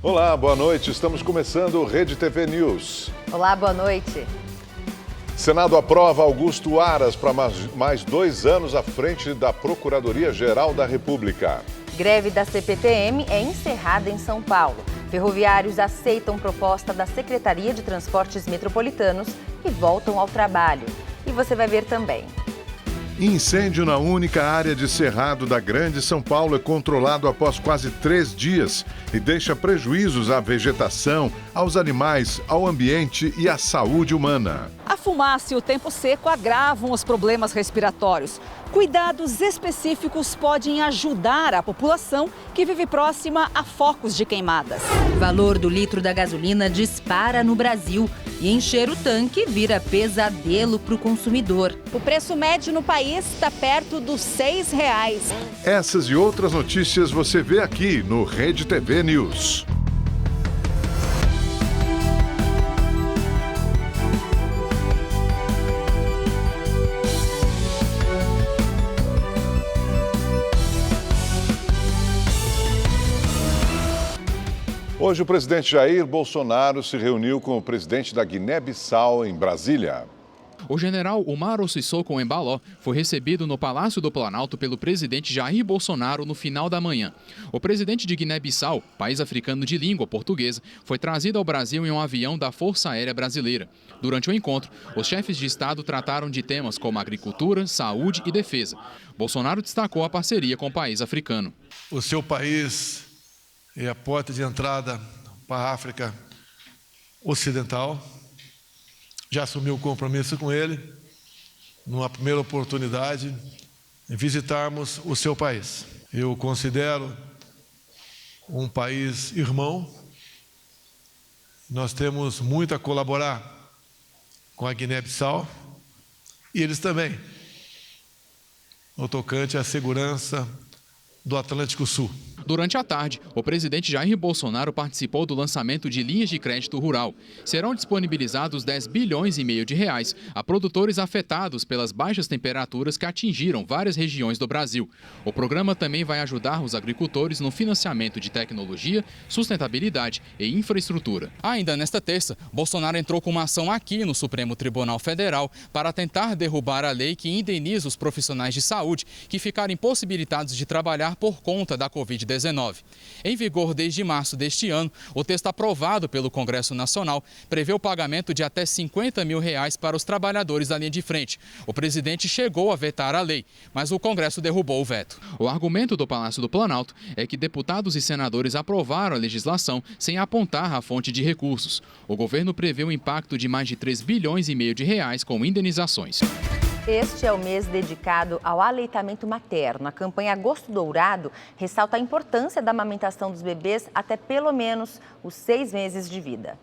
Olá, boa noite. Estamos começando o Rede TV News. Olá, boa noite. Senado aprova Augusto Aras para mais 2 anos à frente da Procuradoria-Geral da República. Greve da CPTM é encerrada em São Paulo. Ferroviários aceitam proposta da Secretaria de Transportes Metropolitanos e voltam ao trabalho. E você vai ver também. Incêndio na única área de cerrado da Grande São Paulo é controlado após quase 3 dias e deixa prejuízos à vegetação, aos animais, ao ambiente e à saúde humana. A fumaça e o tempo seco agravam os problemas respiratórios. Cuidados específicos podem ajudar a população que vive próxima a focos de queimadas. O valor do litro da gasolina dispara no Brasil e encher o tanque vira pesadelo para o consumidor. O preço médio no país está perto dos R$6. Essas e outras notícias você vê aqui no Rede TV News. Hoje, o presidente Jair Bolsonaro se reuniu com o presidente da Guiné-Bissau, em Brasília. O general Umaro Sissoko Embaló foi recebido no Palácio do Planalto pelo presidente Jair Bolsonaro no final da manhã. O presidente de Guiné-Bissau, país africano de língua portuguesa, foi trazido ao Brasil em um avião da Força Aérea Brasileira. Durante o encontro, os chefes de Estado trataram de temas como agricultura, saúde e defesa. Bolsonaro destacou a parceria com o país africano. O seu país é a porta de entrada para a África Ocidental. Já assumi o compromisso com ele, numa primeira oportunidade, em visitarmos o seu país. Eu o considero um país irmão. Nós temos muito a colaborar com a Guiné-Bissau e eles também, no tocante à segurança do Atlântico Sul. Durante a tarde, o presidente Jair Bolsonaro participou do lançamento de linhas de crédito rural. Serão disponibilizados 10 bilhões e meio de reais a produtores afetados pelas baixas temperaturas que atingiram várias regiões do Brasil. O programa também vai ajudar os agricultores no financiamento de tecnologia, sustentabilidade e infraestrutura. Ainda nesta terça, Bolsonaro entrou com uma ação aqui no Supremo Tribunal Federal para tentar derrubar a lei que indeniza os profissionais de saúde que ficaram impossibilitados de trabalhar por conta da Covid-19. Em vigor desde março deste ano, o texto aprovado pelo Congresso Nacional prevê o pagamento de até R$50 mil para os trabalhadores da linha de frente. O presidente chegou a vetar a lei, mas o Congresso derrubou o veto. O argumento do Palácio do Planalto é que deputados e senadores aprovaram a legislação sem apontar a fonte de recursos. O governo prevê um impacto de mais de 3 bilhões e meio de reais com indenizações. Este é o mês dedicado ao aleitamento materno. A campanha Agosto Dourado ressalta a importância da amamentação dos bebês até pelo menos os 6 meses de vida.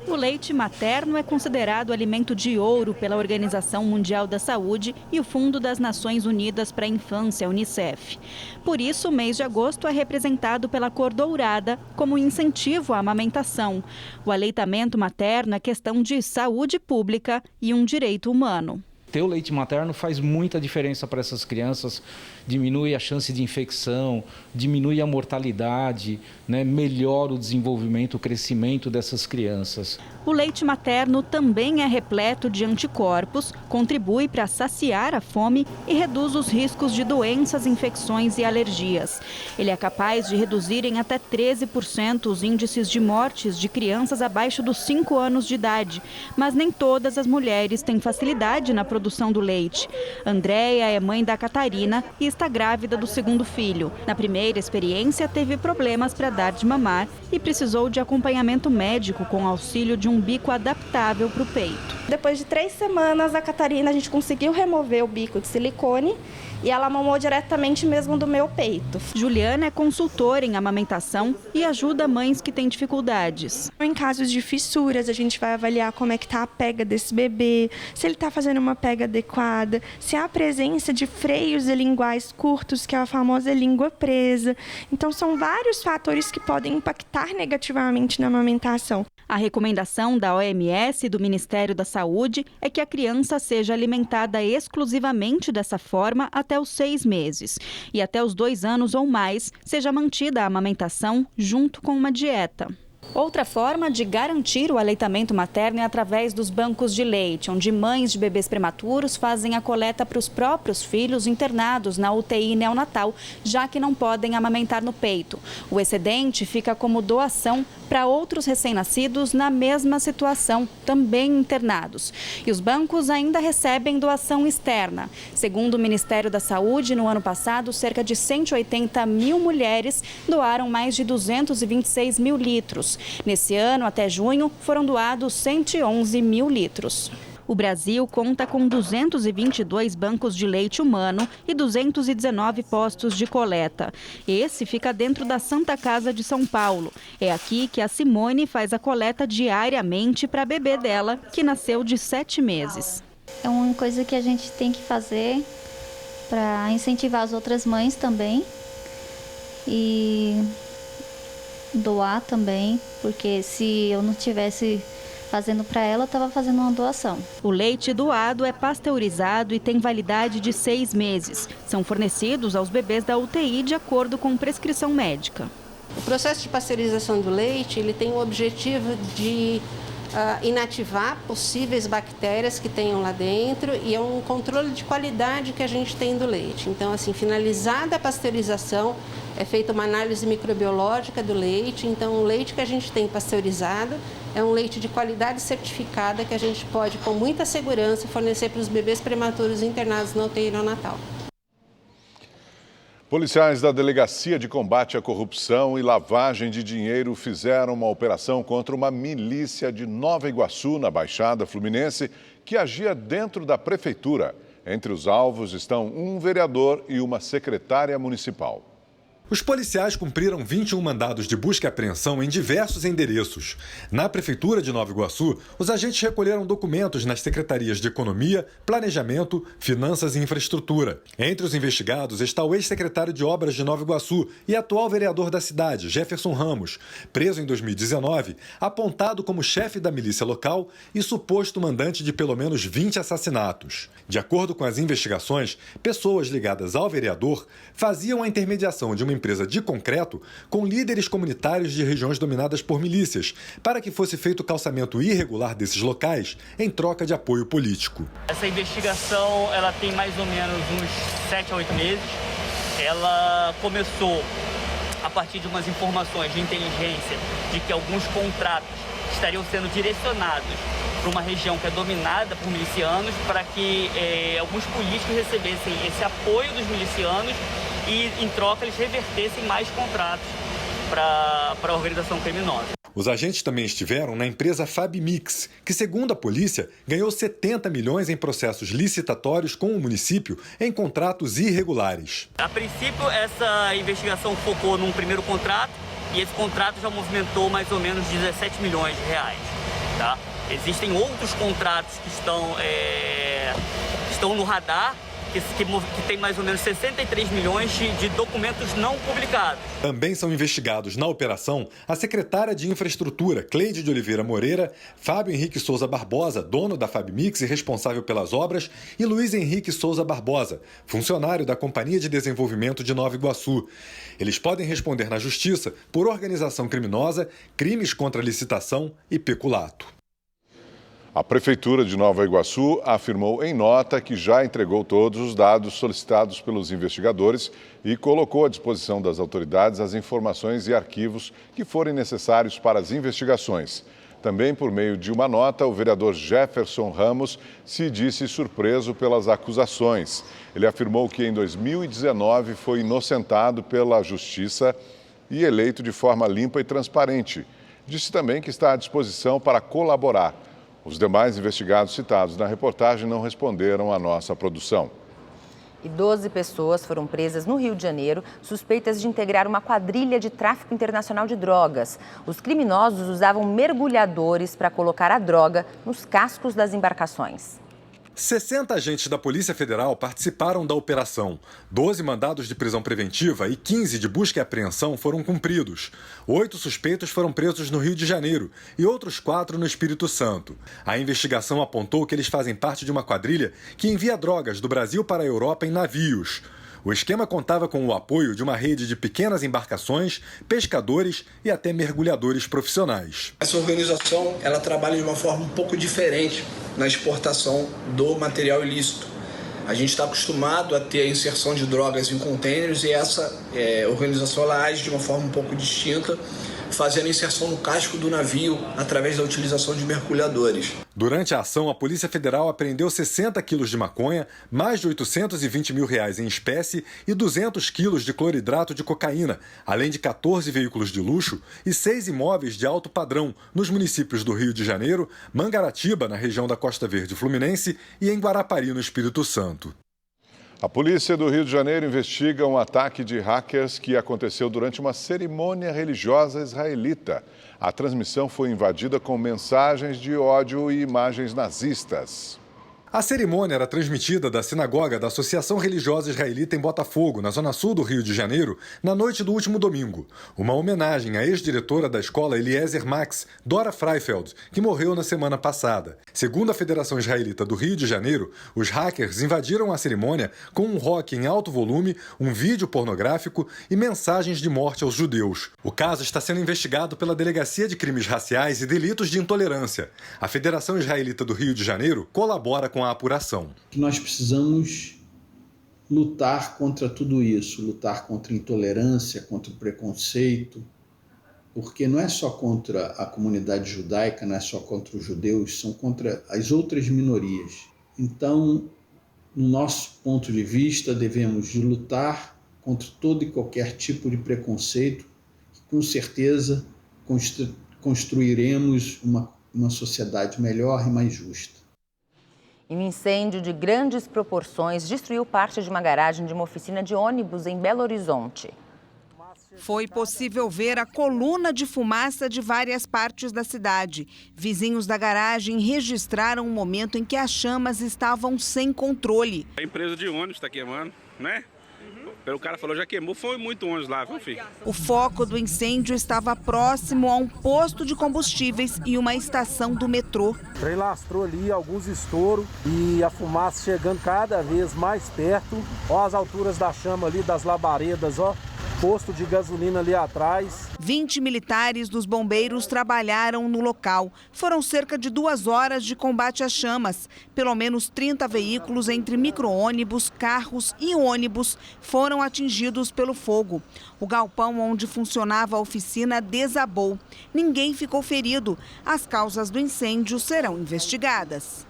O leite materno é considerado alimento de ouro pela Organização Mundial da Saúde e o Fundo das Nações Unidas para a Infância, Unicef. Por isso, o mês de agosto é representado pela cor dourada como incentivo à amamentação. O aleitamento materno é questão de saúde pública e um direito humano. Ter o leite materno faz muita diferença para essas crianças, diminui a chance de infecção, diminui a mortalidade, né? Melhora o desenvolvimento, o crescimento dessas crianças. O leite materno também é repleto de anticorpos, contribui para saciar a fome e reduz os riscos de doenças, infecções e alergias. Ele é capaz de reduzir em até 13% os índices de mortes de crianças abaixo dos 5 anos de idade, mas nem todas as mulheres têm facilidade na produção do leite. Andréia é mãe da Catarina e está grávida do 2º filho. Na primeira experiência, teve problemas para dar de mamar e precisou de acompanhamento médico com auxílio de um bico adaptável para o peito. Depois de 3 semanas, a Catarina, a gente conseguiu remover o bico de silicone e ela mamou diretamente mesmo do meu peito. Juliana é consultora em amamentação e ajuda mães que têm dificuldades. Em casos de fissuras, a gente vai avaliar como é que está a pega desse bebê, se ele está fazendo uma pega adequada, se há a presença de freios linguais curtos, que é a famosa língua presa. Então, são vários fatores que podem impactar negativamente na amamentação. A recomendação da OMS e do Ministério da Saúde é que a criança seja alimentada exclusivamente dessa forma até os 6 meses. E até os 2 anos ou mais, seja mantida a amamentação junto com uma dieta. Outra forma de garantir o aleitamento materno é através dos bancos de leite, onde mães de bebês prematuros fazem a coleta para os próprios filhos internados na UTI neonatal, já que não podem amamentar no peito. O excedente fica como doação para outros recém-nascidos na mesma situação, também internados. E os bancos ainda recebem doação externa. Segundo o Ministério da Saúde, no ano passado, cerca de 180 mil mulheres doaram mais de 226 mil litros. Nesse ano, até junho, foram doados 111 mil litros. O Brasil conta com 222 bancos de leite humano e 219 postos de coleta. Esse fica dentro da Santa Casa de São Paulo. É aqui que a Simone faz a coleta diariamente para a bebê dela, que nasceu de 7 meses. É uma coisa que a gente tem que fazer para incentivar as outras mães também e doar também, porque se eu não tivesse fazendo para ela, eu estava fazendo uma doação. O leite doado é pasteurizado e tem validade de 6 meses. São fornecidos aos bebês da UTI de acordo com prescrição médica. O processo de pasteurização do leite, ele tem o objetivo de inativar possíveis bactérias que tenham lá dentro e é um controle de qualidade que a gente tem do leite. Então, assim, finalizada a pasteurização, é feita uma análise microbiológica do leite. Então, o leite que a gente tem pasteurizado é um leite de qualidade certificada que a gente pode, com muita segurança, fornecer para os bebês prematuros internados na UTI neonatal. Policiais da Delegacia de Combate à Corrupção e Lavagem de Dinheiro fizeram uma operação contra uma milícia de Nova Iguaçu, na Baixada Fluminense, que agia dentro da prefeitura. Entre os alvos estão um vereador e uma secretária municipal. Os policiais cumpriram 21 mandados de busca e apreensão em diversos endereços. Na Prefeitura de Nova Iguaçu, os agentes recolheram documentos nas secretarias de Economia, Planejamento, Finanças e Infraestrutura. Entre os investigados está o ex-secretário de Obras de Nova Iguaçu e atual vereador da cidade, Jefferson Ramos, preso em 2019, apontado como chefe da milícia local e suposto mandante de pelo menos 20 assassinatos. De acordo com as investigações, pessoas ligadas ao vereador faziam a intermediação de uma empresa de concreto com líderes comunitários de regiões dominadas por milícias, para que fosse feito o calçamento irregular desses locais em troca de apoio político. Essa investigação ela tem mais ou menos uns 7 a 8 meses. Ela começou a partir de umas informações de inteligência de que alguns contratos estariam sendo direcionados para uma região que é dominada por milicianos, para que alguns políticos recebessem esse apoio dos milicianos e, em troca, eles revertessem mais contratos para a organização criminosa. Os agentes também estiveram na empresa Fabmix, que, segundo a polícia, ganhou 70 milhões em processos licitatórios com o município em contratos irregulares. A princípio, essa investigação focou num primeiro contrato e esse contrato já movimentou mais ou menos 17 milhões de reais. Tá? Existem outros contratos que estão no radar, que tem mais ou menos 63 milhões de documentos não publicados. Também são investigados na operação a secretária de Infraestrutura, Cleide de Oliveira Moreira, Fábio Henrique Souza Barbosa, dono da Fabmix e responsável pelas obras, e Luiz Henrique Souza Barbosa, funcionário da Companhia de Desenvolvimento de Nova Iguaçu. Eles podem responder na Justiça por organização criminosa, crimes contra a licitação e peculato. A Prefeitura de Nova Iguaçu afirmou em nota que já entregou todos os dados solicitados pelos investigadores e colocou à disposição das autoridades as informações e arquivos que forem necessários para as investigações. Também, por meio de uma nota, o vereador Jefferson Ramos se disse surpreso pelas acusações. Ele afirmou que em 2019 foi inocentado pela Justiça e eleito de forma limpa e transparente. Disse também que está à disposição para colaborar. Os demais investigados citados na reportagem não responderam à nossa produção. E 12 pessoas foram presas no Rio de Janeiro, suspeitas de integrar uma quadrilha de tráfico internacional de drogas. Os criminosos usavam mergulhadores para colocar a droga nos cascos das embarcações. 60 agentes da Polícia Federal participaram da operação. 12 mandados de prisão preventiva e 15 de busca e apreensão foram cumpridos. 8 suspeitos foram presos no Rio de Janeiro e outros 4 no Espírito Santo. A investigação apontou que eles fazem parte de uma quadrilha que envia drogas do Brasil para a Europa em navios. O esquema contava com o apoio de uma rede de pequenas embarcações, pescadores e até mergulhadores profissionais. Essa organização ela trabalha de uma forma um pouco diferente na exportação do material ilícito. A gente está acostumado a ter a inserção de drogas em contêineres e essa organização ela age de uma forma um pouco distinta, fazendo a inserção no casco do navio através da utilização de mergulhadores. Durante a ação, a Polícia Federal apreendeu 60 quilos de maconha, mais de R$820 mil em espécie e 200 quilos de cloridrato de cocaína, além de 14 veículos de luxo e 6 imóveis de alto padrão nos municípios do Rio de Janeiro, Mangaratiba, na região da Costa Verde Fluminense, e em Guarapari, no Espírito Santo. A polícia do Rio de Janeiro investiga um ataque de hackers que aconteceu durante uma cerimônia religiosa israelita. A transmissão foi invadida com mensagens de ódio e imagens nazistas. A cerimônia era transmitida da sinagoga da Associação Religiosa Israelita em Botafogo, na zona sul do Rio de Janeiro, na noite do último domingo. Uma homenagem à ex-diretora da escola Eliezer Max, Dora Freifeld, que morreu na semana passada. Segundo a Federação Israelita do Rio de Janeiro, os hackers invadiram a cerimônia com um rock em alto volume, um vídeo pornográfico e mensagens de morte aos judeus. O caso está sendo investigado pela Delegacia de Crimes Raciais e Delitos de Intolerância. A Federação Israelita do Rio de Janeiro colabora com a apuração. Nós precisamos lutar contra tudo isso, lutar contra a intolerância, contra o preconceito, porque não é só contra a comunidade judaica, não é só contra os judeus, são contra as outras minorias. Então, no nosso ponto de vista, devemos lutar contra todo e qualquer tipo de preconceito, e com certeza construiremos uma sociedade melhor e mais justa. Um incêndio de grandes proporções destruiu parte de uma garagem de uma oficina de ônibus em Belo Horizonte. Foi possível ver a coluna de fumaça de várias partes da cidade. Vizinhos da garagem registraram o momento em que as chamas estavam sem controle. A empresa de ônibus está queimando, né? O cara falou, já queimou, foi muito ônibus lá, viu, filho? O foco do incêndio estava próximo a um posto de combustíveis e uma estação do metrô. O trem lastrou ali alguns estouros e a fumaça chegando cada vez mais perto. Ó as alturas da chama ali, das labaredas, ó. Posto de gasolina ali atrás. 20 militares dos bombeiros trabalharam no local. Foram cerca de 2 horas de combate às chamas. Pelo menos 30 veículos entre micro-ônibus, carros e ônibus foram atingidos pelo fogo. O galpão onde funcionava a oficina desabou. Ninguém ficou ferido. As causas do incêndio serão investigadas.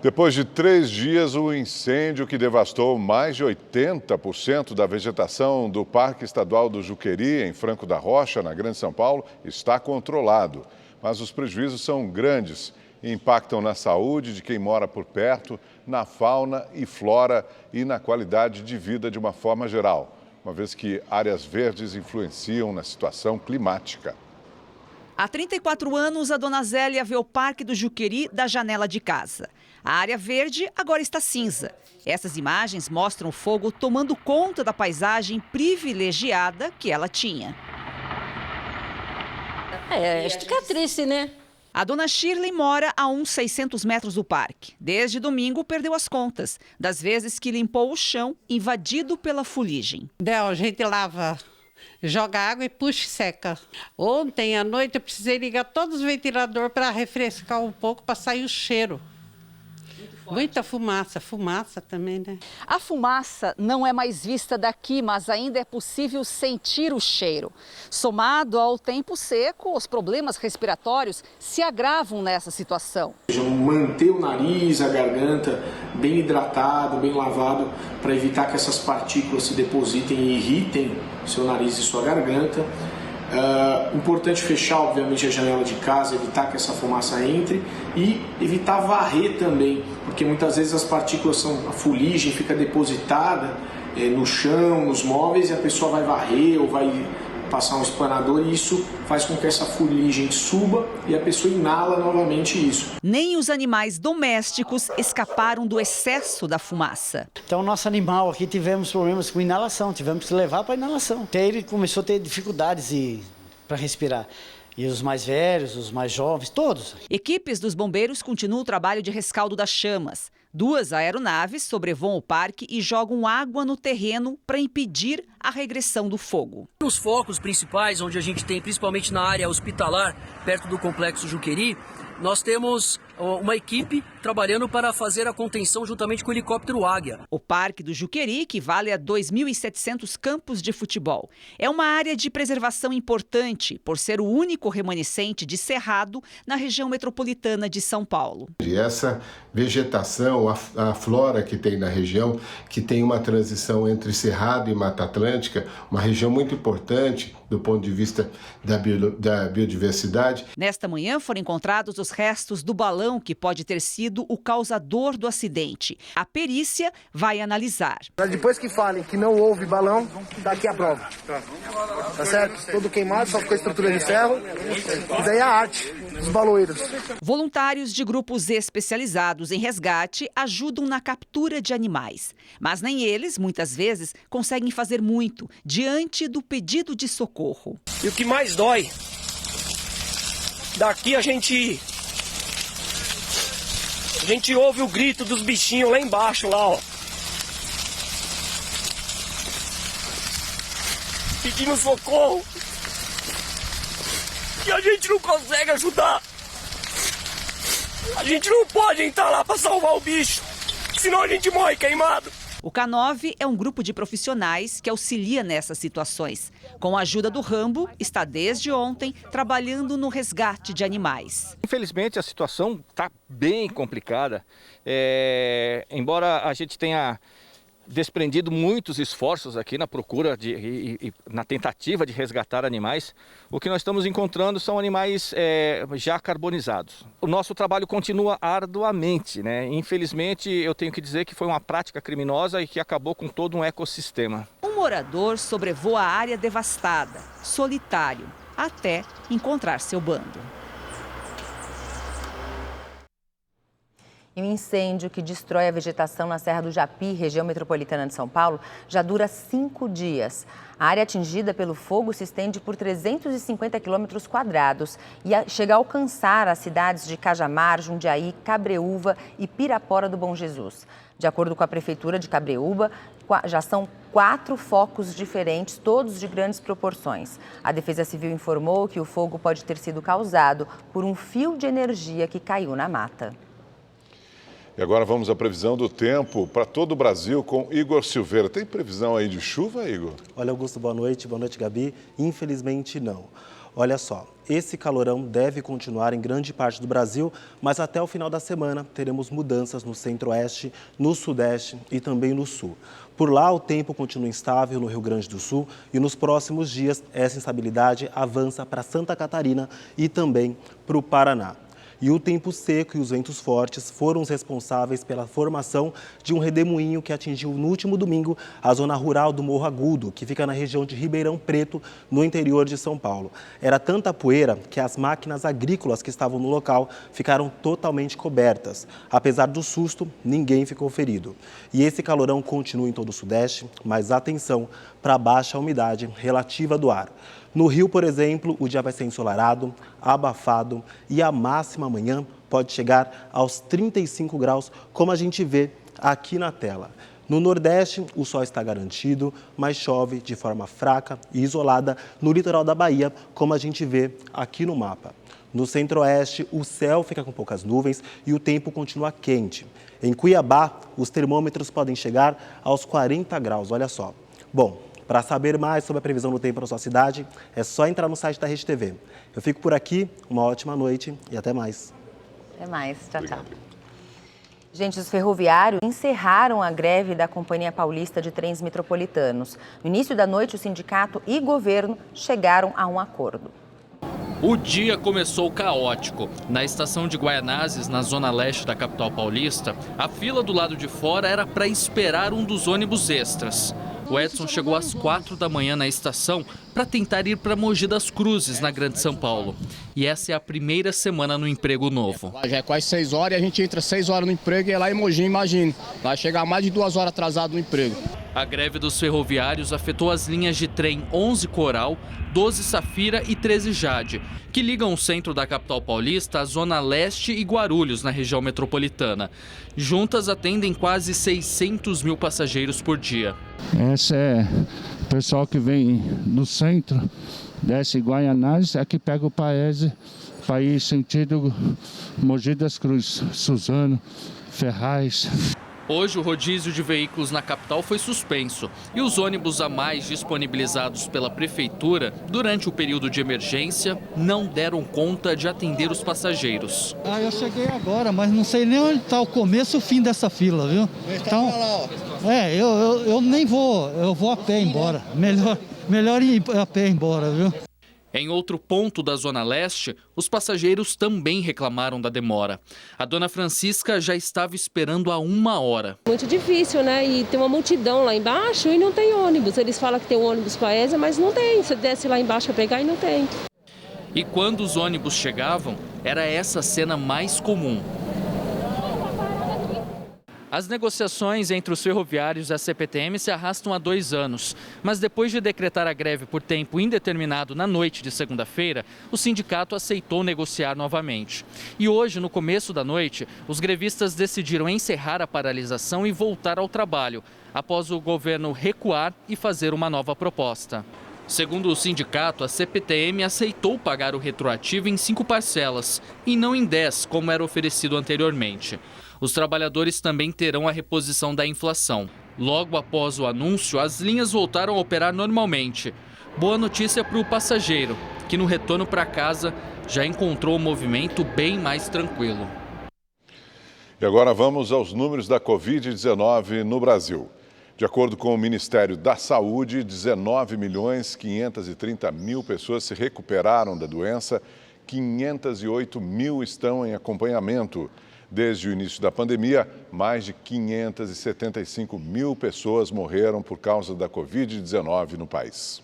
Depois de 3 dias, o incêndio que devastou mais de 80% da vegetação do Parque Estadual do Juqueri, em Franco da Rocha, na Grande São Paulo, está controlado. Mas os prejuízos são grandes e impactam na saúde de quem mora por perto, na fauna e flora e na qualidade de vida de uma forma geral, uma vez que áreas verdes influenciam na situação climática. Há 34 anos, a dona Zélia vê o Parque do Juqueri da janela de casa. A área verde agora está cinza. Essas imagens mostram o fogo tomando conta da paisagem privilegiada que ela tinha. Fica triste, né? A dona Shirley mora a uns 600 metros do parque. Desde domingo, perdeu as contas das vezes que limpou o chão invadido pela fuligem. A gente lava, joga água e puxa e seca. Ontem à noite eu precisei ligar todos os ventiladores para refrescar um pouco, para sair o cheiro. Muita fumaça também, né? A fumaça não é mais vista daqui, mas ainda é possível sentir o cheiro. Somado ao tempo seco, os problemas respiratórios se agravam nessa situação. Manter o nariz, a garganta bem hidratado, bem lavado, para evitar que essas partículas se depositem e irritem seu nariz e sua garganta. Importante fechar, obviamente, a janela de casa, evitar que essa fumaça entre e evitar varrer também, porque muitas vezes as partículas a fuligem fica depositada no chão, nos móveis, e a pessoa vai varrer ou vai passar um espanador e isso faz com que essa fuligem suba e a pessoa inala novamente isso. Nem os animais domésticos escaparam do excesso da fumaça. Então, nosso animal aqui tivemos problemas com inalação, tivemos que levar para inalação. Até ele começou a ter dificuldades para respirar. E os mais velhos, os mais jovens, todos. Equipes dos bombeiros continuam o trabalho de rescaldo das chamas. 2 aeronaves sobrevoam o parque e jogam água no terreno para impedir a regressão do fogo. Os focos principais, onde a gente tem, principalmente na área hospitalar, perto do Complexo Juqueri, nós temos uma equipe trabalhando para fazer a contenção juntamente com o helicóptero Águia. O Parque do Juqueri equivale a 2.700 campos de futebol. É uma área de preservação importante, por ser o único remanescente de cerrado na região metropolitana de São Paulo. E essa vegetação, a flora que tem na região, que tem uma transição entre Cerrado e Mata Atlântica, uma região muito importante do ponto de vista da biodiversidade. Nesta manhã foram encontrados os restos do balão que pode ter sido o causador do acidente. A perícia vai analisar. Depois que falem que não houve balão, tá aqui a prova. Tá certo? Todo queimado, só ficou a estrutura de ferro. E daí a arte dos baloeiros. Voluntários de grupos especializados em resgate ajudam na captura de animais. Mas nem eles, muitas vezes, conseguem fazer muito diante do pedido de socorro. E o que mais dói, daqui a gente ouve o grito dos bichinhos lá embaixo, lá, ó. Pedindo socorro. E a gente não consegue ajudar. A gente não pode entrar lá para salvar o bicho, senão a gente morre queimado. O K9 é um grupo de profissionais que auxilia nessas situações. Com a ajuda do Rambo, está desde ontem trabalhando no resgate de animais. Infelizmente a situação está bem complicada. Embora a gente tenha desprendido muitos esforços aqui na procura na tentativa de resgatar animais, o que nós estamos encontrando são animais já carbonizados. O nosso trabalho continua arduamente, né? Infelizmente eu tenho que dizer que foi uma prática criminosa e que acabou com todo um ecossistema. Um morador sobrevoa a área devastada, solitário, até encontrar seu bando. E um incêndio que destrói a vegetação na Serra do Japi, região metropolitana de São Paulo, já dura 5 dias. A área atingida pelo fogo se estende por 350 quilômetros quadrados e chega a alcançar as cidades de Cajamar, Jundiaí, Cabreúva e Pirapora do Bom Jesus. De acordo com a Prefeitura de Cabreúva, já são 4 focos diferentes, todos de grandes proporções. A Defesa Civil informou que o fogo pode ter sido causado por um fio de energia que caiu na mata. E agora vamos à previsão do tempo para todo o Brasil com Igor Silveira. Tem previsão aí de chuva, Igor? Olha, Augusto, boa noite, Gabi. Infelizmente não. Olha só, esse calorão deve continuar em grande parte do Brasil, mas até o final da semana teremos mudanças no centro-oeste, no sudeste e também no sul. Por lá, o tempo continua instável no Rio Grande do Sul e nos próximos dias essa instabilidade avança para Santa Catarina e também para o Paraná. E o tempo seco e os ventos fortes foram os responsáveis pela formação de um redemoinho que atingiu no último domingo a zona rural do Morro Agudo, que fica na região de Ribeirão Preto, no interior de São Paulo. Era tanta poeira que as máquinas agrícolas que estavam no local ficaram totalmente cobertas. Apesar do susto, ninguém ficou ferido. E esse calorão continua em todo o sudeste, mas atenção para a baixa umidade relativa do ar. No Rio, por exemplo, o dia vai ser ensolarado, abafado e a máxima amanhã pode chegar aos 35 graus, como a gente vê aqui na tela. No Nordeste, o sol está garantido, mas chove de forma fraca e isolada no litoral da Bahia, como a gente vê aqui no mapa. No Centro-Oeste, o céu fica com poucas nuvens e o tempo continua quente. Em Cuiabá, os termômetros podem chegar aos 40 graus, olha só. Bom, para saber mais sobre a previsão do tempo na sua cidade, é só entrar no site da Rede TV. Eu fico por aqui, uma ótima noite e até mais. Até mais, tchau, tchau. Gente, os ferroviários encerraram a greve da Companhia Paulista de Trens Metropolitanos. No início da noite, o sindicato e governo chegaram a um acordo. O dia começou caótico. Na estação de Guaianazes, na zona leste da capital paulista, a fila do lado de fora era para esperar um dos ônibus extras. O Edson chegou às 4 da manhã na estação para tentar ir para Mogi das Cruzes, na Grande São Paulo. E essa é a primeira semana no emprego novo. Já é quase 6 horas e a gente entra 6 horas no emprego e é lá em Mogi, imagina. Vai chegar mais de 2 horas atrasado no emprego. A greve dos ferroviários afetou as linhas de trem 11 Coral, 12 Safira e 13 Jade, que ligam o centro da capital paulista à Zona Leste e Guarulhos, na região metropolitana. Juntas atendem quase 600 mil passageiros por dia. Esse é o pessoal que vem do centro, desce Guaianazes, aqui pega o Paese, para ir sentido Mogi das Cruzes, Suzano, Ferraz. Hoje, o rodízio de veículos na capital foi suspenso e os ônibus a mais disponibilizados pela prefeitura durante o período de emergência não deram conta de atender os passageiros. Eu cheguei agora, mas não sei nem onde está o começo e o fim dessa fila, viu? Então, eu nem vou, eu vou a pé embora. Melhor ir a pé embora, viu? Em outro ponto da Zona Leste, os passageiros também reclamaram da demora. A dona Francisca já estava esperando há 1 hora. Muito difícil, né? E tem uma multidão lá embaixo e não tem ônibus. Eles falam que tem um ônibus Paese, mas não tem. Você desce lá embaixo para pegar e não tem. E quando os ônibus chegavam, era essa cena mais comum. As negociações entre os ferroviários e a CPTM se arrastam há 2 anos. Mas depois de decretar a greve por tempo indeterminado na noite de segunda-feira, o sindicato aceitou negociar novamente. E hoje, no começo da noite, os grevistas decidiram encerrar a paralisação e voltar ao trabalho, após o governo recuar e fazer uma nova proposta. Segundo o sindicato, a CPTM aceitou pagar o retroativo em 5 parcelas e não em 10, como era oferecido anteriormente. Os trabalhadores também terão a reposição da inflação. Logo após o anúncio, as linhas voltaram a operar normalmente. Boa notícia para o passageiro, que no retorno para casa já encontrou o movimento bem mais tranquilo. E agora vamos aos números da Covid-19 no Brasil. De acordo com o Ministério da Saúde, 19.530.000 pessoas se recuperaram da doença, 508.000 estão em acompanhamento. Desde o início da pandemia, mais de 575.000 pessoas morreram por causa da Covid-19 no país.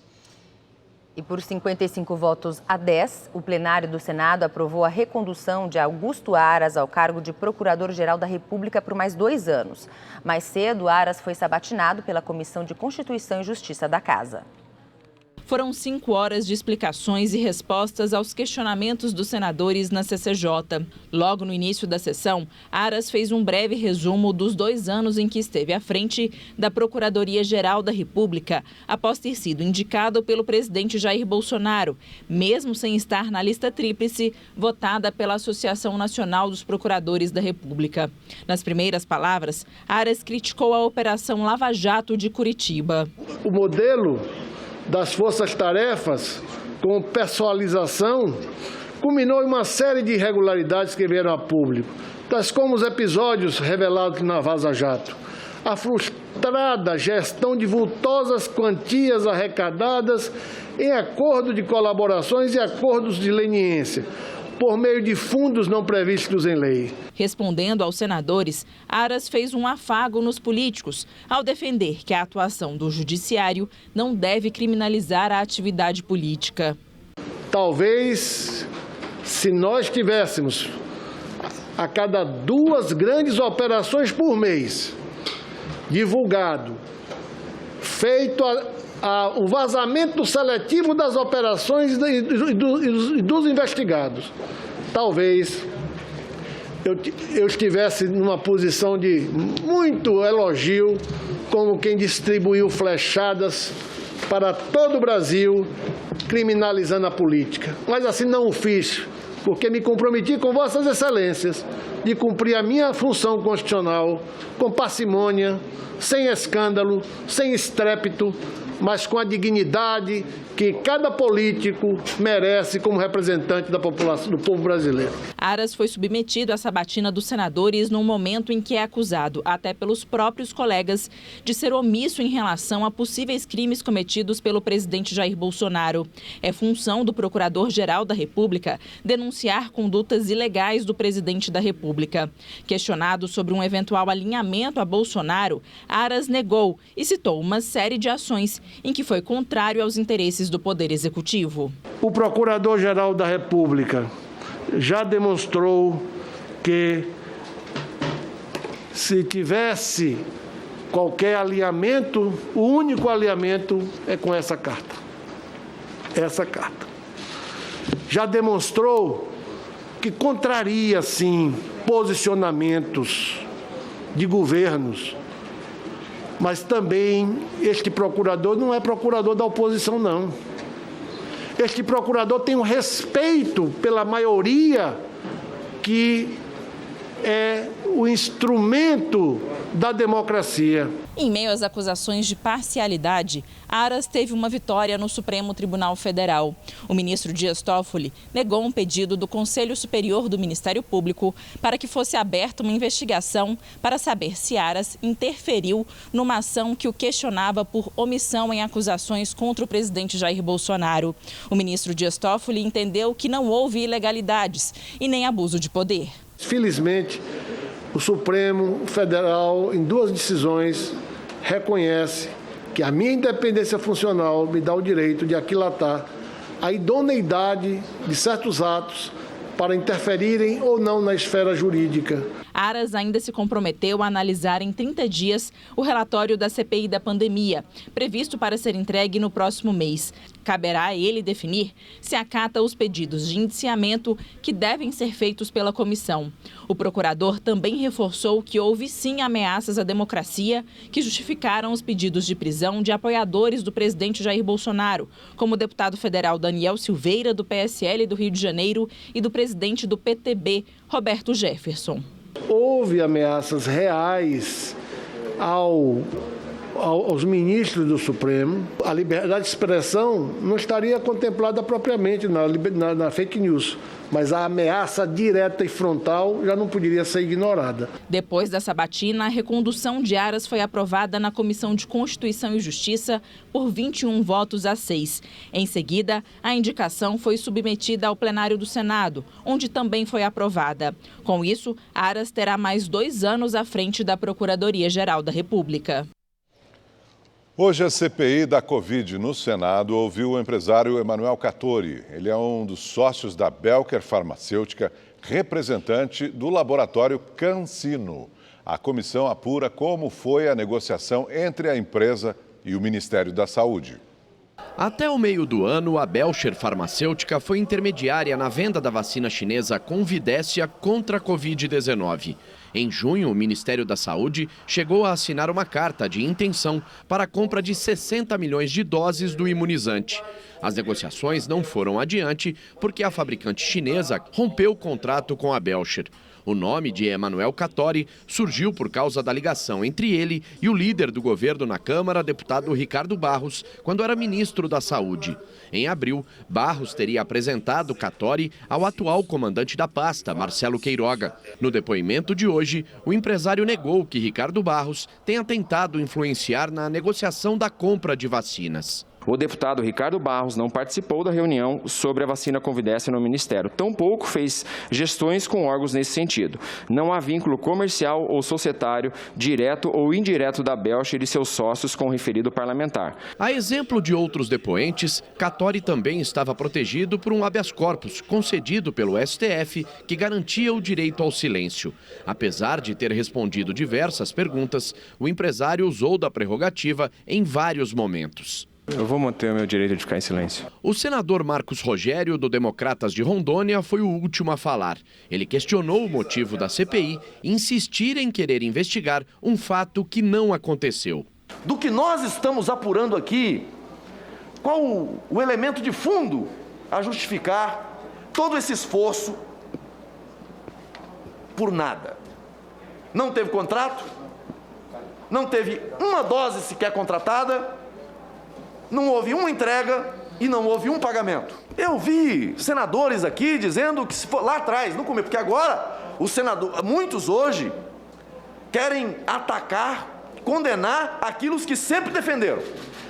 E por 55 votos a 10, o plenário do Senado aprovou a recondução de Augusto Aras ao cargo de Procurador-Geral da República por mais 2 anos. Mais cedo, Aras foi sabatinado pela Comissão de Constituição e Justiça da Casa. Foram 5 horas de explicações e respostas aos questionamentos dos senadores na CCJ. Logo no início da sessão, Aras fez um breve resumo dos 2 anos em que esteve à frente da Procuradoria-Geral da República, após ter sido indicado pelo presidente Jair Bolsonaro, mesmo sem estar na lista tríplice votada pela Associação Nacional dos Procuradores da República. Nas primeiras palavras, Aras criticou a Operação Lava Jato de Curitiba. O modelo das forças-tarefas, com pessoalização, culminou em uma série de irregularidades que vieram a público, tais como os episódios revelados na Vaza Jato, a frustrada gestão de vultosas quantias arrecadadas em acordo de colaborações e acordos de leniência, por meio de fundos não previstos em lei. Respondendo aos senadores, Aras fez um afago nos políticos ao defender que a atuação do judiciário não deve criminalizar a atividade política. Talvez, se nós tivéssemos a cada 2 grandes operações por mês divulgado, feito o vazamento seletivo das operações e dos investigados, talvez eu estivesse numa posição de muito elogio, como quem distribuiu flechadas para todo o Brasil, criminalizando a política. Mas assim não o fiz, porque me comprometi com Vossas Excelências de cumprir a minha função constitucional com parcimônia, sem escândalo, sem estrépito, mas com a dignidade que cada político merece como representante da população, do povo brasileiro. Aras foi submetido à sabatina dos senadores num momento em que é acusado, até pelos próprios colegas, de ser omisso em relação a possíveis crimes cometidos pelo presidente Jair Bolsonaro. É função do Procurador-Geral da República denunciar condutas ilegais do presidente da República. Questionado sobre um eventual alinhamento a Bolsonaro, Aras negou e citou uma série de ações em que foi contrário aos interesses do Poder Executivo. O Procurador-Geral da República já demonstrou que, se tivesse qualquer alinhamento, o único alinhamento é com essa carta. Essa carta. Já demonstrou que contraria, sim, posicionamentos de governos. Mas também este procurador não é procurador da oposição, não. Este procurador tem um respeito pela maioria que é o instrumento da democracia. Em meio às acusações de parcialidade, Aras teve uma vitória no Supremo Tribunal Federal. O ministro Dias Toffoli negou um pedido do Conselho Superior do Ministério Público para que fosse aberta uma investigação para saber se Aras interferiu numa ação que o questionava por omissão em acusações contra o presidente Jair Bolsonaro. O ministro Dias Toffoli entendeu que não houve ilegalidades e nem abuso de poder. Felizmente, o Supremo Federal, em 2 decisões, reconhece que a minha independência funcional me dá o direito de aquilatar a idoneidade de certos atos para interferirem ou não na esfera jurídica. Aras ainda se comprometeu a analisar em 30 dias o relatório da CPI da pandemia, previsto para ser entregue no próximo mês. Caberá a ele definir se acata os pedidos de indiciamento que devem ser feitos pela comissão. O procurador também reforçou que houve sim ameaças à democracia que justificaram os pedidos de prisão de apoiadores do presidente Jair Bolsonaro, como o deputado federal Daniel Silveira, do PSL do Rio de Janeiro, e do presidente do PTB, Roberto Jefferson. Houve ameaças reais aos ministros do Supremo. A liberdade de expressão não estaria contemplada propriamente na fake news, mas a ameaça direta e frontal já não poderia ser ignorada. Depois da sabatina, a recondução de Aras foi aprovada na Comissão de Constituição e Justiça por 21 votos a 6. Em seguida, a indicação foi submetida ao plenário do Senado, onde também foi aprovada. Com isso, Aras terá mais 2 anos à frente da Procuradoria-Geral da República. Hoje a CPI da Covid no Senado ouviu o empresário Emanuel Cattori. Ele é um dos sócios da Belcher Farmacêutica, representante do laboratório CanSino. A comissão apura como foi a negociação entre a empresa e o Ministério da Saúde. Até o meio do ano, a Belcher Farmacêutica foi intermediária na venda da vacina chinesa Convidécia contra a Covid-19. Em junho, o Ministério da Saúde chegou a assinar uma carta de intenção para a compra de 60 milhões de doses do imunizante. As negociações não foram adiante porque a fabricante chinesa rompeu o contrato com a Belcher. O nome de Emanuel Cattori surgiu por causa da ligação entre ele e o líder do governo na Câmara, deputado Ricardo Barros, quando era ministro da Saúde. Em abril, Barros teria apresentado Cattori ao atual comandante da pasta, Marcelo Queiroga. No depoimento de hoje, o empresário negou que Ricardo Barros tenha tentado influenciar na negociação da compra de vacinas. O deputado Ricardo Barros não participou da reunião sobre a vacina Convidécia no Ministério. Tampouco fez gestões com órgãos nesse sentido. Não há vínculo comercial ou societário, direto ou indireto da Belcher e seus sócios com o referido parlamentar. A exemplo de outros depoentes, Cattori também estava protegido por um habeas corpus concedido pelo STF que garantia o direito ao silêncio. Apesar de ter respondido diversas perguntas, o empresário usou da prerrogativa em vários momentos. Eu vou manter o meu direito de ficar em silêncio. O senador Marcos Rogério, do Democratas de Rondônia, foi o último a falar. Ele questionou o motivo da CPI e insistir em querer investigar um fato que não aconteceu. Do que nós estamos apurando aqui, qual o elemento de fundo a justificar todo esse esforço por nada? Não teve contrato, não teve uma dose sequer contratada. não houve uma entrega e não houve um pagamento. Eu vi senadores aqui dizendo que se for lá atrás, não comer, porque agora muitos hoje querem atacar, condenar aquilo que sempre defenderam.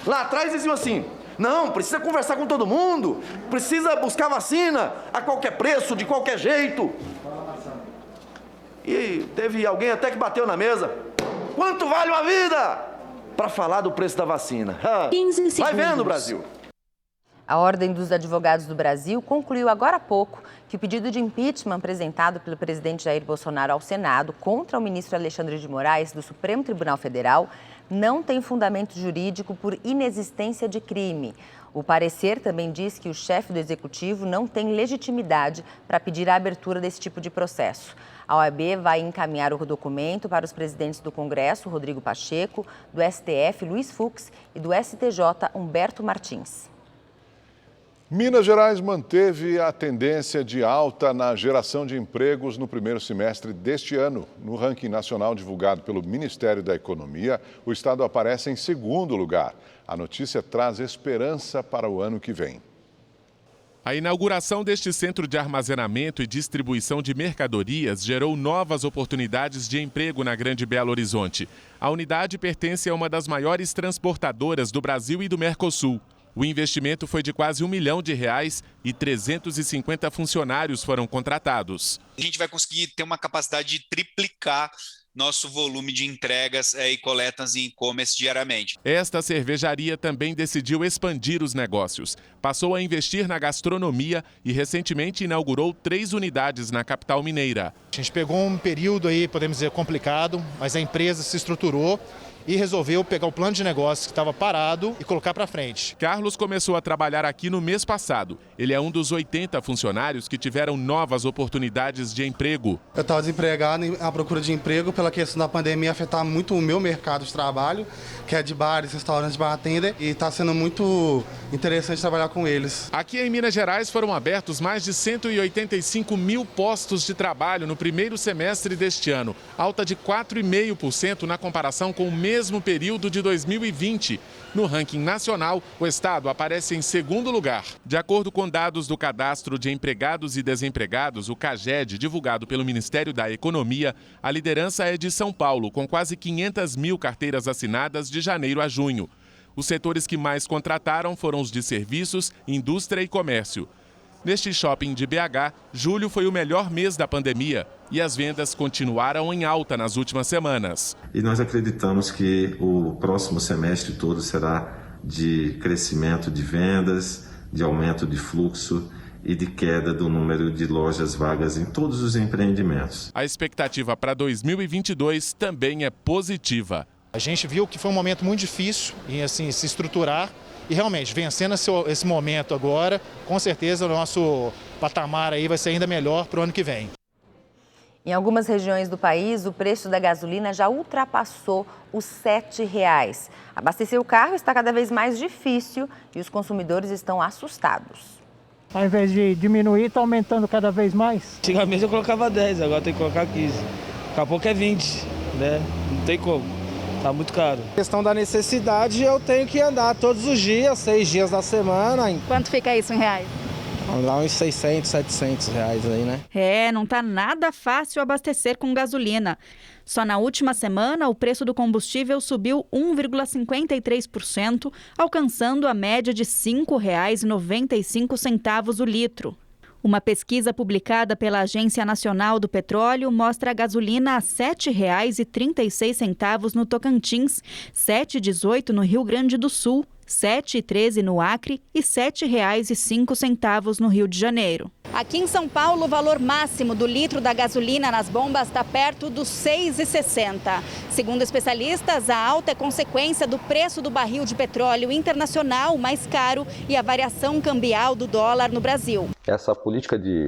Lá atrás diziam assim: não, precisa conversar com todo mundo, precisa buscar vacina a qualquer preço, de qualquer jeito. E teve alguém até que bateu na mesa: quanto vale uma vida? Para falar do preço da vacina. 15 segundos. Vai vendo, Brasil. A Ordem dos Advogados do Brasil concluiu agora há pouco que o pedido de impeachment apresentado pelo presidente Jair Bolsonaro ao Senado contra o ministro Alexandre de Moraes do Supremo Tribunal Federal não tem fundamento jurídico por inexistência de crime. O parecer também diz que o chefe do Executivo não tem legitimidade para pedir a abertura desse tipo de processo. A OAB vai encaminhar o documento para os presidentes do Congresso, Rodrigo Pacheco, do STF, Luiz Fux, e do STJ, Humberto Martins. Minas Gerais manteve a tendência de alta na geração de empregos no primeiro semestre deste ano. No ranking nacional divulgado pelo Ministério da Economia, o estado aparece em segundo lugar. A notícia traz esperança para o ano que vem. A inauguração deste centro de armazenamento e distribuição de mercadorias gerou novas oportunidades de emprego na Grande Belo Horizonte. A unidade pertence a uma das maiores transportadoras do Brasil e do Mercosul. O investimento foi de quase R$1 milhão e 350 funcionários foram contratados. A gente vai conseguir ter uma capacidade de triplicar nosso volume de entregas e coletas em e-commerce diariamente. Esta cervejaria também decidiu expandir os negócios. Passou a investir na gastronomia e recentemente inaugurou 3 unidades na capital mineira. A gente pegou um período aí, podemos dizer, complicado, mas a empresa se estruturou e resolveu pegar o plano de negócio que estava parado e colocar para frente. Carlos começou a trabalhar aqui no mês passado. Ele é um dos 80 funcionários que tiveram novas oportunidades de emprego. Eu estava desempregado à procura de emprego pela questão da pandemia afetar muito o meu mercado de trabalho, que é de bares, restaurantes, bartender, e está sendo muito interessante trabalhar com eles. Aqui em Minas Gerais foram abertos mais de 185 mil postos de trabalho no primeiro semestre deste ano, alta de 4,5% na comparação com o mesmo período de 2020. No ranking nacional, o estado aparece em segundo lugar. De acordo com dados do Cadastro de Empregados e Desempregados, o CAGED, divulgado pelo Ministério da Economia, a liderança é de São Paulo, com quase 500 mil carteiras assinadas de janeiro a junho. Os setores que mais contrataram foram os de serviços, indústria e comércio. Neste shopping de BH, julho foi o melhor mês da pandemia e as vendas continuaram em alta nas últimas semanas. E nós acreditamos que o próximo semestre todo será de crescimento de vendas, de aumento de fluxo e de queda do número de lojas vagas em todos os empreendimentos. A expectativa para 2022 também é positiva. A gente viu que foi um momento muito difícil em assim, se estruturar. E realmente, vencendo esse momento agora, com certeza o nosso patamar aí vai ser ainda melhor para o ano que vem. Em algumas regiões do país, o preço da gasolina já ultrapassou os R$ 7,00. Abastecer o carro está cada vez mais difícil e os consumidores estão assustados. Ao invés de diminuir, está aumentando cada vez mais. Antigamente eu colocava 10, agora tem que colocar 15. Daqui a pouco é 20, né? Não tem como. Tá muito caro. A questão da necessidade, eu tenho que andar todos os dias, 6 dias da semana. Quanto fica isso em reais? Vamos lá uns 600, 700 reais aí, né? Não tá nada fácil abastecer com gasolina. Só na última semana, o preço do combustível subiu 1,53%, alcançando a média de R$ 5,95 o litro. Uma pesquisa publicada pela Agência Nacional do Petróleo mostra a gasolina a R$ 7,36 no Tocantins, R$ 7,18 no Rio Grande do Sul, R$ 7,13 no Acre e R$ 7,05 no Rio de Janeiro. Aqui em São Paulo, o valor máximo do litro da gasolina nas bombas está perto dos R$ 6,60. Segundo especialistas, a alta é consequência do preço do barril de petróleo internacional mais caro e a variação cambial do dólar no Brasil. Essa política de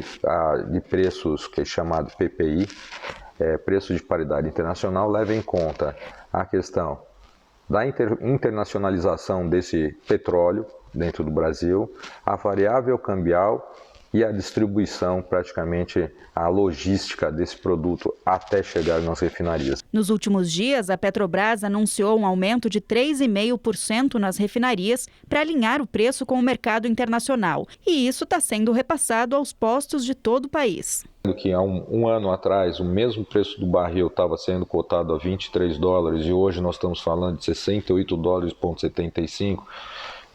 preços, que é chamado PPI, preço de paridade internacional, leva em conta a questão da internacionalização desse petróleo dentro do Brasil, a variável cambial e a distribuição, praticamente a logística desse produto até chegar nas refinarias. Nos últimos dias, a Petrobras anunciou um aumento de 3,5% nas refinarias para alinhar o preço com o mercado internacional. E isso está sendo repassado aos postos de todo o país. Que há um ano atrás, o mesmo preço do barril estava sendo cotado a $23 e hoje nós estamos falando de $68,75.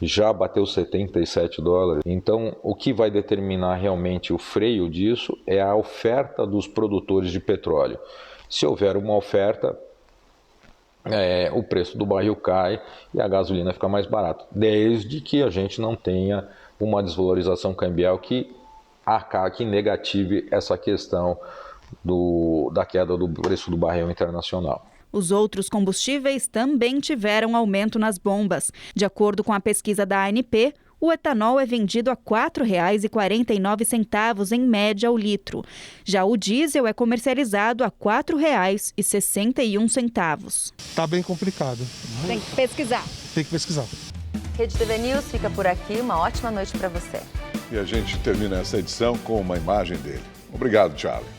Já bateu $77. Então, o que vai determinar realmente o freio disso é a oferta dos produtores de petróleo. Se houver uma oferta, o preço do barril cai e a gasolina fica mais barata, desde que a gente não tenha uma desvalorização cambial que negative essa questão da queda do preço do barril internacional. Os outros combustíveis também tiveram aumento nas bombas. De acordo com a pesquisa da ANP, o etanol é vendido a R$ 4,49 em média ao litro. Já o diesel é comercializado a R$ 4,61. Tá bem complicado. Tem que pesquisar. Tem que pesquisar. Rede TV News fica por aqui. Uma ótima noite para você. E a gente termina essa edição com uma imagem dele. Obrigado, Charlie.